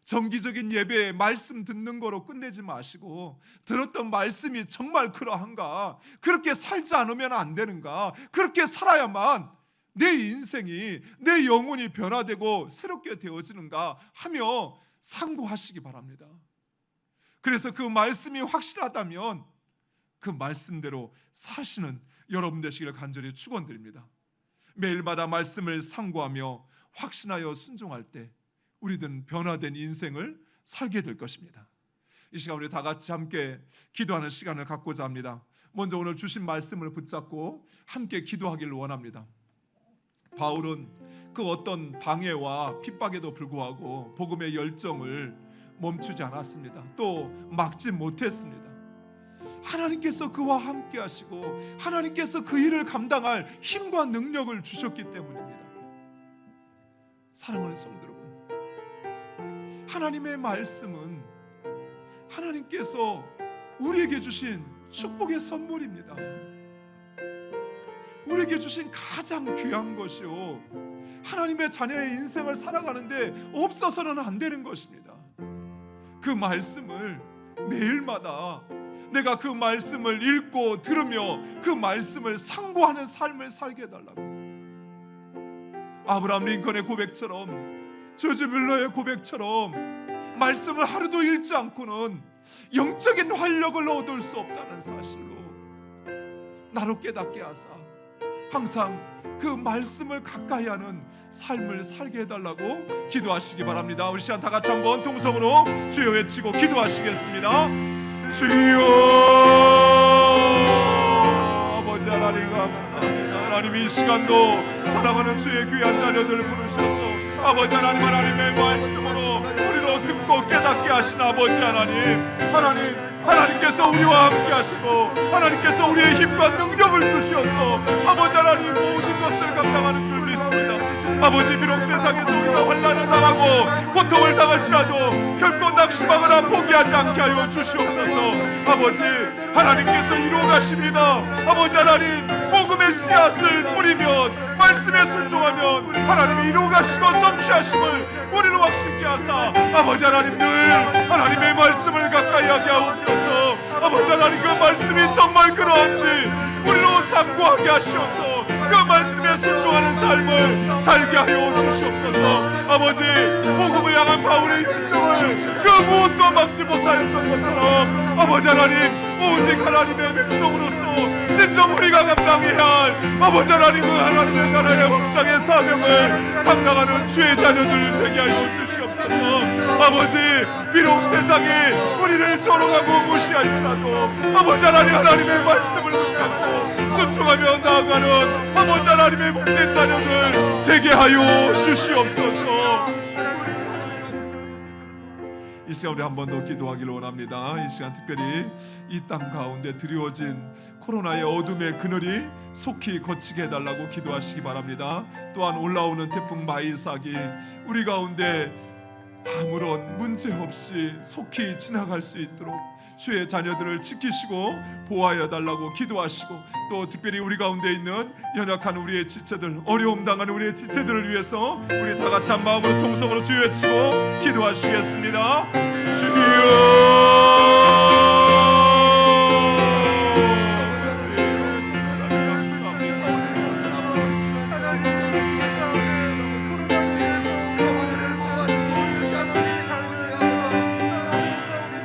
정기적인 예배에 말씀 듣는 거로 끝내지 마시고, 들었던 말씀이 정말 그러한가, 그렇게 살지 않으면 안 되는가, 그렇게 살아야만 내 인생이, 내 영혼이 변화되고 새롭게 되어지는가 하며 상고하시기 바랍니다. 그래서 그 말씀이 확실하다면 그 말씀대로 사시는 여러분 되시기를 간절히 축원드립니다. 매일마다 말씀을 상고하며 확신하여 순종할 때 우리들은 변화된 인생을 살게 될 것입니다. 이 시간 우리 다 같이 함께 기도하는 시간을 갖고자 합니다. 먼저 오늘 주신 말씀을 붙잡고 함께 기도하기를 원합니다. 바울은 그 어떤 방해와 핍박에도 불구하고 복음의 열정을 멈추지 않았습니다. 또 막지 못했습니다. 하나님께서 그와 함께 하시고 하나님께서 그 일을 감당할 힘과 능력을 주셨기 때문입니다. 사랑하는 성도 여러분, 하나님의 말씀은 하나님께서 우리에게 주신 축복의 선물입니다. 우리에게 주신 가장 귀한 것이요, 하나님의 자녀의 인생을 살아가는데 없어서는 안 되는 것입니다. 그 말씀을 매일마다 내가 그 말씀을 읽고 들으며 그 말씀을 상고하는 삶을 살게 해달라고. 아브라함 링컨의 고백처럼, 조지 뮬러의 고백처럼 말씀을 하루도 읽지 않고는 영적인 활력을 얻을 수 없다는 사실로 나로 깨닫게 하사 항상 그 말씀을 가까이 하는 삶을 살게 해달라고 기도하시기 바랍니다. 우리 시간 다 같이 한번 통성으로 주여 외치고 기도하시겠습니다. 주여, 아버지 하나님 감사합니다. 하나님 이 시간도 사랑하는 주의 귀한 자녀들 부르셔서 아버지 하나님, 하나님의 말씀으로 우리로 듣고 깨닫게 하신 아버지 하나님, 하나님께서 우리와 함께 하시고 하나님께서 우리의 힘과 능력을 주시어서 아버지 하나님 모든 것을 감당하는 줄 믿습니다. 아버지 비록 세상에서 우리가 환난을 당하고 고통을 당할지라도 결코 낙심하거나 포기하지 않게 하여 주시옵소서. 아버지 하나님께서 이루어가십니다. 아버지 하나님 복음의 씨앗을 뿌리면 말씀에 순종하면 하나님이 이루어가시고 성취하심을 우리로 확신케 하사 아버지 하나님 늘 하나님의 말씀을 가까이 하게 하옵소서. 아버지 하나님 그 말씀이 정말 그러한지 우리로 상고하게 하시옵소서. 그 말씀에 순종하는 삶을 살게 하여 주시옵소서. 아버지 복음을 향한 바울의 열정을 그 무엇도 막지 못하였던 것처럼 아버지 하나님 오직 하나님의 백성으로서 진정 우리가 감당해야 할 아버지 하나님 그 하나님의 나라의 확장의 사명을 감당하는 주의 자녀들 되게 하여 주시옵소서. 아버지 비록 세상이 우리를 조롱하고 무시할지라도 아버지 하나님 하나님의 말씀을 붙잡고 순종하며 나아가는 아버지 하나님의 복된 자녀들 되게 하여 주시옵소서. 이 시간 우리 한 번 더 기도하기를 원합니다. 이 시간 특별히 이 땅 가운데 드리워진 코로나의 어둠의 그늘이 속히 거치게 해달라고 기도하시기 바랍니다. 또한 올라오는 태풍 마일삭이 우리 가운데 아무런 문제 없이 속히 지나갈 수 있도록 주의 자녀들을 지키시고 보호하여 달라고 기도하시고 또 특별히 우리 가운데 있는 연약한 우리의 지체들 어려움 당하는 우리의 지체들을 위해서 우리 다 같이 한 마음으로 통성으로 주 외치고 기도하시겠습니다. 주여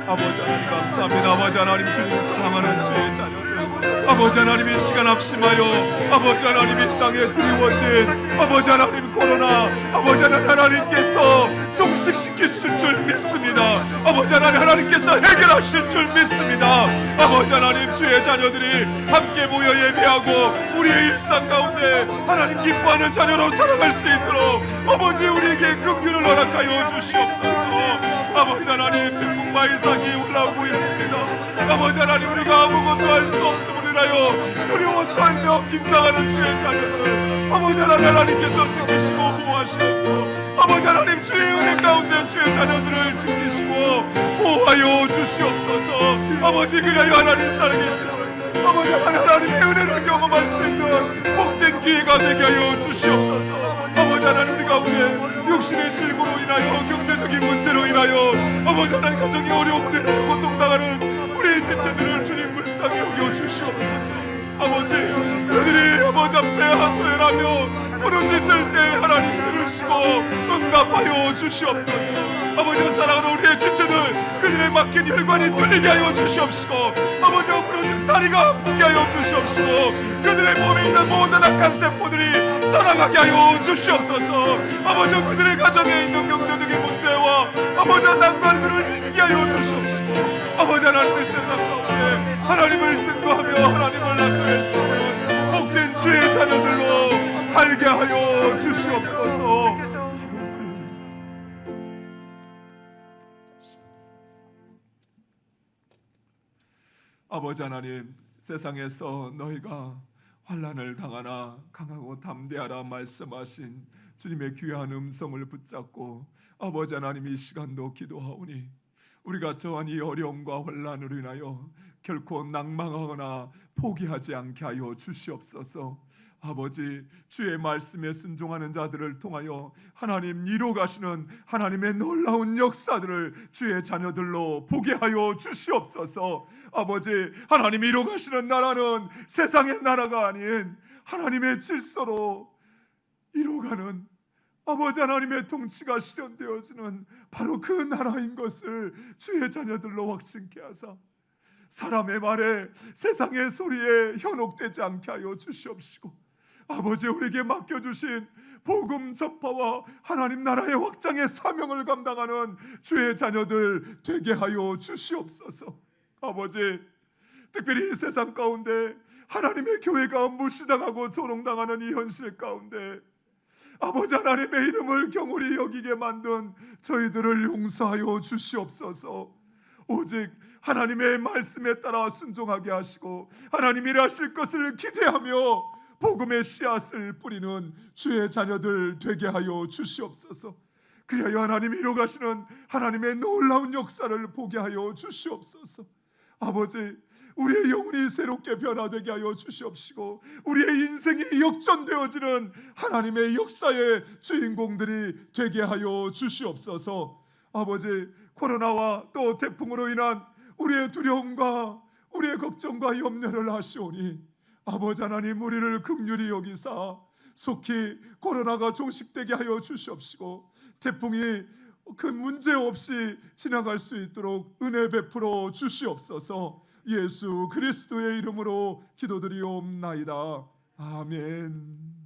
아버지 하나님 감사합니다. 아버지 하나님 주님 사랑하는 주의 자녀들 아버지 하나님 이 시간 합심하여 아버지 하나님 이 땅에 드리워진 아버지 하나님 코로나 아버지 하나님께서 종식시키실 줄 믿습니다. 아버지 하나님께서 해결하실 줄 믿습니다. 아버지 하나님 주의 자녀들이 함께 모여 예배하고 우리의 일상 가운데 하나님 기뻐하는 자녀로 살아갈 수 있도록 아버지 우리에게 긍휼을 허락하여 주시옵소서. 아버지 하나님 태풍 마일삭이 올라오고 있습니다. 아버지 하나님 우리가 아무것도 할 수 없음을 인하여 두려워 떨며 긴장하는 주의 자녀들 아버지 하나님께서 지키시고 보호하시옵소서. 아버지 하나님 주의 은혜 가운데 주의 자녀들을 지키시고 보호하여 주시옵소서. 아버지 그리하여 하나님 살아계시는 아버지 하나님의 은혜를 경험할 수 있는 복된 기회가 되게 하여 주시옵소서. 아버지 하나님 우리 가운데 육신의 질고로 인하여 경제적인 문제로 인하여 아버지 하나님 가정의 어려움을 인하여 고통당하는 우리 지체들을 주님 불쌍히 여겨 주시옵소서. 아버지 그들이 아버지 앞에 하소연하며 부르짖을 때 하나님 들으시고 응답하여 주시옵소서. 아버지 사랑하는 우리의 지체들 그들의 막힌 혈관이 뚫리게 하여 주시옵시고 아버지 부러진 다리가 아프게 하여 주시옵시고 그들의 몸에 있는 모든 악한 세포들이 떠나가게 하여 주시옵소서. 아버지 그들의 가정에 있는 경제적인 문제와 아버지 난관들을 이기게 하여 주시옵시고 아버지 하나님의 세상 가운데 하나님을 증거하며 하나님을 나타낼 수 있는 복된 주의 자녀들로 살게 하여 주시옵소서. 아버지 하나님 세상에서 너희가 환난을 당하나 강하고 담대하라 말씀하신 주님의 귀한 음성을 붙잡고 아버지 하나님 이 시간도 기도하오니 우리가 처한 이 어려움과 환난으로 인하여 결코 낭망하거나 포기하지 않게 하여 주시옵소서. 아버지 주의 말씀에 순종하는 자들을 통하여 하나님 이루어가시는 하나님의 놀라운 역사들을 주의 자녀들로 보게 하여 주시옵소서. 아버지 하나님이 이루어가시는 나라는 세상의 나라가 아닌 하나님의 질서로 이루어가는 아버지 하나님의 통치가 실현되어지는 바로 그 나라인 것을 주의 자녀들로 확신케 하사 사람의 말에 세상의 소리에 현혹되지 않게 하여 주시옵시고 아버지 우리에게 맡겨주신 복음 전파와 하나님 나라의 확장의 사명을 감당하는 주의 자녀들 되게 하여 주시옵소서. 아버지 특별히 세상 가운데 하나님의 교회가 무시당하고 조롱당하는 이 현실 가운데 아버지 하나님의 이름을 경홀히 여기게 만든 저희들을 용서하여 주시옵소서. 오직 하나님의 말씀에 따라 순종하게 하시고 하나님이 일하실 것을 기대하며 복음의 씨앗을 뿌리는 주의 자녀들 되게 하여 주시옵소서. 그리하여 하나님이 이루가시는 하나님의 놀라운 역사를 보게 하여 주시옵소서. 아버지, 우리의 영혼이 새롭게 변화되게 하여 주시옵시고 우리의 인생이 역전되어지는 하나님의 역사의 주인공들이 되게 하여 주시옵소서. 아버지, 코로나와 또 태풍으로 인한 우리의 두려움과 우리의 걱정과 염려를 하시오니 아버지 하나님, 우리를 긍휼히 여기사 속히 코로나가 종식되게 하여 주시옵시고 태풍이 그 문제 없이 지나갈 수 있도록 은혜 베풀어 주시옵소서. 예수 그리스도의 이름으로 기도드리옵나이다. 아멘.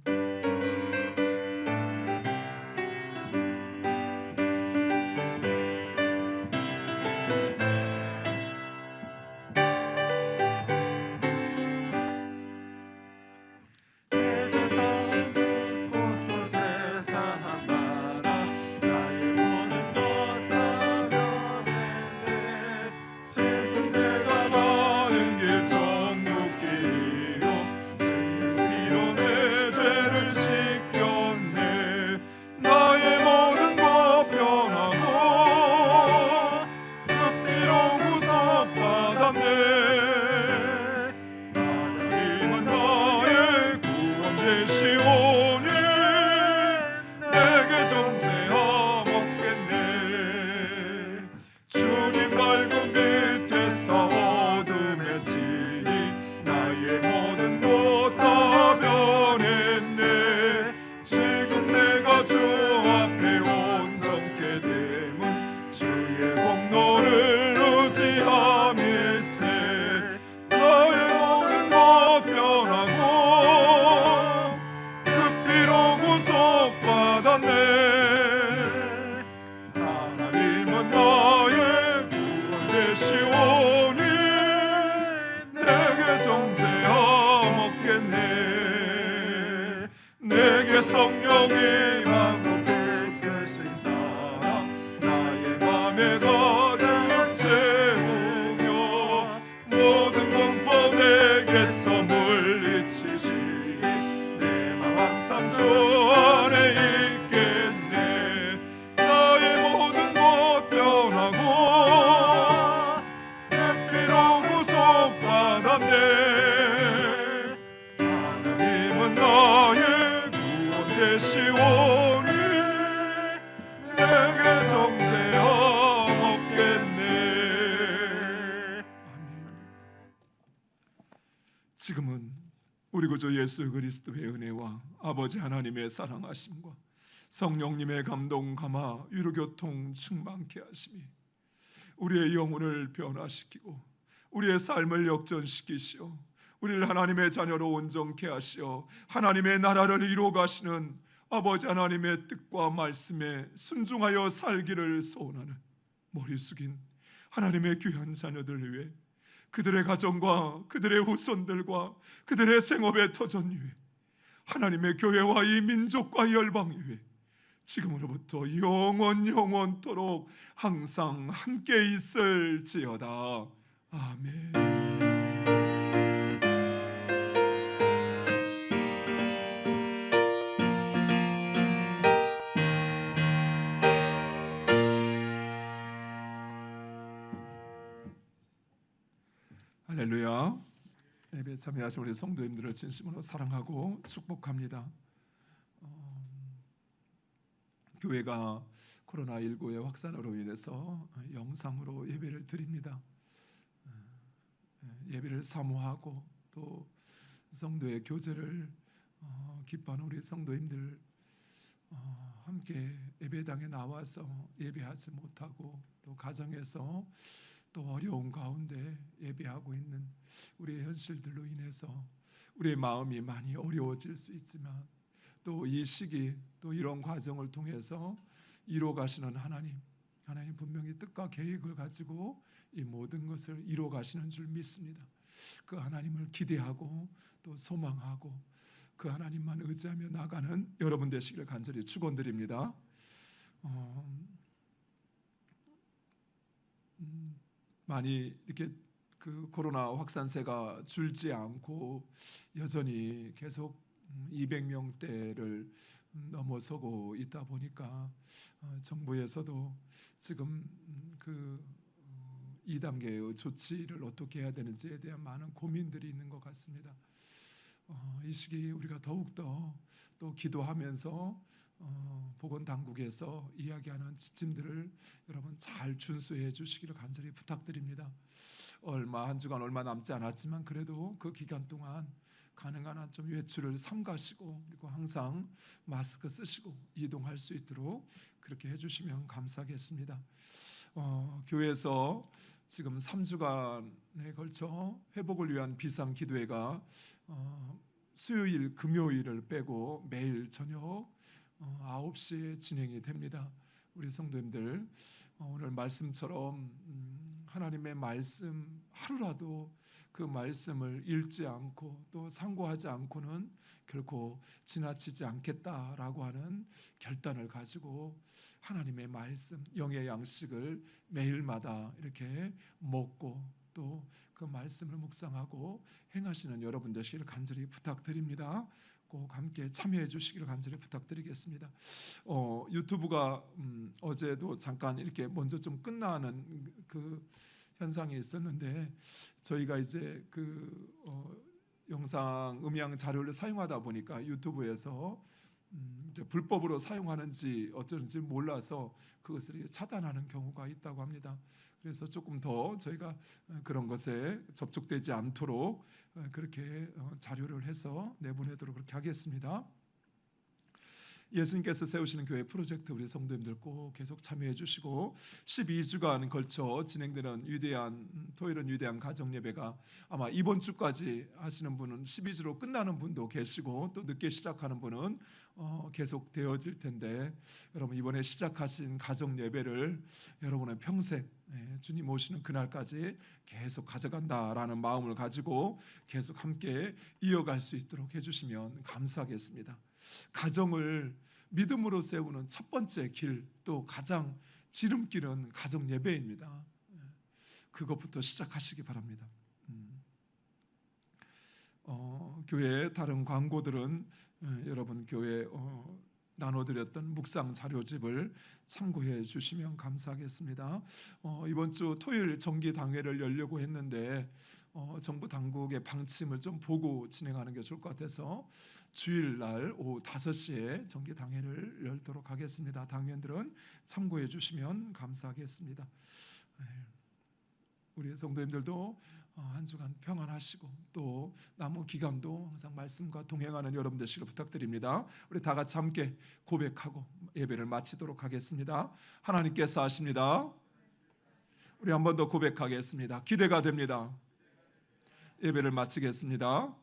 성령이 하고 빛되신 사랑 나의 맘에 가득 채우며 모든 공포 내게서 물리치시 내 맘 항상 주 안에 있겠네. 나의 모든 것 변하고 그 피로 구속받았네. 하나님은 나의 되시오니 내게 정죄함 없겠네. 아멘. 지금은 우리 구주 예수 그리스도의 은혜와 아버지 하나님의 사랑하심과 성령님의 감동 감화 유로교통 충만케 하심이 우리의 영혼을 변화시키고 우리의 삶을 역전시키시오 우리를 하나님의 자녀로 온전케 하시어 하나님의 나라를 이루어 가시는 아버지 하나님의 뜻과 말씀에 순종하여 살기를 소원하는 머리 숙인 하나님의 귀한 자녀들을 위해 그들의 가정과 그들의 후손들과 그들의 생업의 터전 위해 하나님의 교회와 이 민족과 열방 위해 지금으로부터 영원토록 항상 함께 있을지어다. 아멘. 할렐루야. 예배 참여하신 우리 성도님들을 진심으로 사랑하고 축복합니다. 교회가 코로나19의 확산으로 인해서 영상으로 예배를 드립니다. 예배를 사모하고 또 성도의 교제를 기뻐하는 우리 성도님들 함께 예배당에 나와서 예배하지 못하고 또 가정에서 또 어려운 가운데 예배하고 있는 우리의 현실들로 인해서 우리의 마음이 많이 어려워질 수 있지만 또 이 시기 또 이런 과정을 통해서 이루어 가시는 하나님 분명히 뜻과 계획을 가지고 이 모든 것을 이루어 가시는 줄 믿습니다. 그 하나님을 기대하고 또 소망하고 그 하나님만 의지하며 나가는 여러분 되시기를 간절히 축원드립니다. 많이 이렇게 그 코로나 확산세가 줄지 않고 여전히 계속 200명대를 넘어서고 있다 보니까 정부에서도 지금 그 2단계의 조치를 어떻게 해야 되는지에 대한 많은 고민들이 있는 것 같습니다. 이 시기 우리가 더욱더 또 기도하면서 보건당국에서 이야기하는 지침들을 여러분 잘 준수해 주시기를 간절히 부탁드립니다. 한 주간 얼마 남지 않았지만 그래도 그 기간 동안 가능한 한 좀 외출을 삼가시고 그리고 항상 마스크 쓰시고 이동할 수 있도록 그렇게 해주시면 감사하겠습니다. 교회에서 지금 3주간에 걸쳐 회복을 위한 비상 기도회가 수요일, 금요일을 빼고 매일 저녁 9시에 진행이 됩니다. 우리 성도님들 오늘 말씀처럼 하나님의 말씀 하루라도 그 말씀을 읽지 않고 또 상고하지 않고는 결코 지나치지 않겠다라고 하는 결단을 가지고 하나님의 말씀, 영의 양식을 매일마다 이렇게 먹고 또 그 말씀을 묵상하고 행하시는 여러분 되시기를 간절히 부탁드립니다. 꼭 함께 참여해 주시기를 간절히 부탁드리겠습니다. 유튜브가 어제도 잠깐 이렇게 먼저 좀 끝나는 그 현상이 있었는데 저희가 이제 영상 음향 자료를 사용하다 보니까 유튜브에서 이제 불법으로 사용하는지 어쩌는지 몰라서 그것을 차단하는 경우가 있다고 합니다. 그래서 조금 더 저희가 그런 것에 접촉되지 않도록 그렇게 자료를 해서 내보내도록 그렇게 하겠습니다. 예수님께서 세우시는 교회 프로젝트 우리 성도님들 꼭 계속 참여해 주시고 12주간 걸쳐 진행되는 토요일은 위대한 가정 예배가 아마 이번 주까지 하시는 분은 12주로 끝나는 분도 계시고 또 늦게 시작하는 분은 계속 되어질 텐데 여러분 이번에 시작하신 가정 예배를 여러분의 평생 주님 오시는 그날까지 계속 가져간다라는 마음을 가지고 계속 함께 이어갈 수 있도록 해주시면 감사하겠습니다. 가정을 믿음으로 세우는 첫 번째 길, 또 가장 지름길은 가정 예배입니다. 그것부터 시작하시기 바랍니다. 교회 다른 광고들은 여러분 교회 나눠드렸던 묵상 자료집을 참고해 주시면 감사하겠습니다. 이번 주 토요일 정기 당회를 열려고 했는데 정부 당국의 방침을 좀 보고 진행하는 게 좋을 것 같아서 주일날 오후 5시에 정기 당회를 열도록 하겠습니다. 당회원들은 참고해 주시면 감사하겠습니다. 우리 성도님들도 한 주간 평안하시고 또 남은 기간도 항상 말씀과 동행하는 여러분 되시길 부탁드립니다. 우리 다 같이 함께 고백하고 예배를 마치도록 하겠습니다. 하나님께서 하십니다. 우리 한 번 더 고백하겠습니다. 기대가 됩니다. 예배를 마치겠습니다.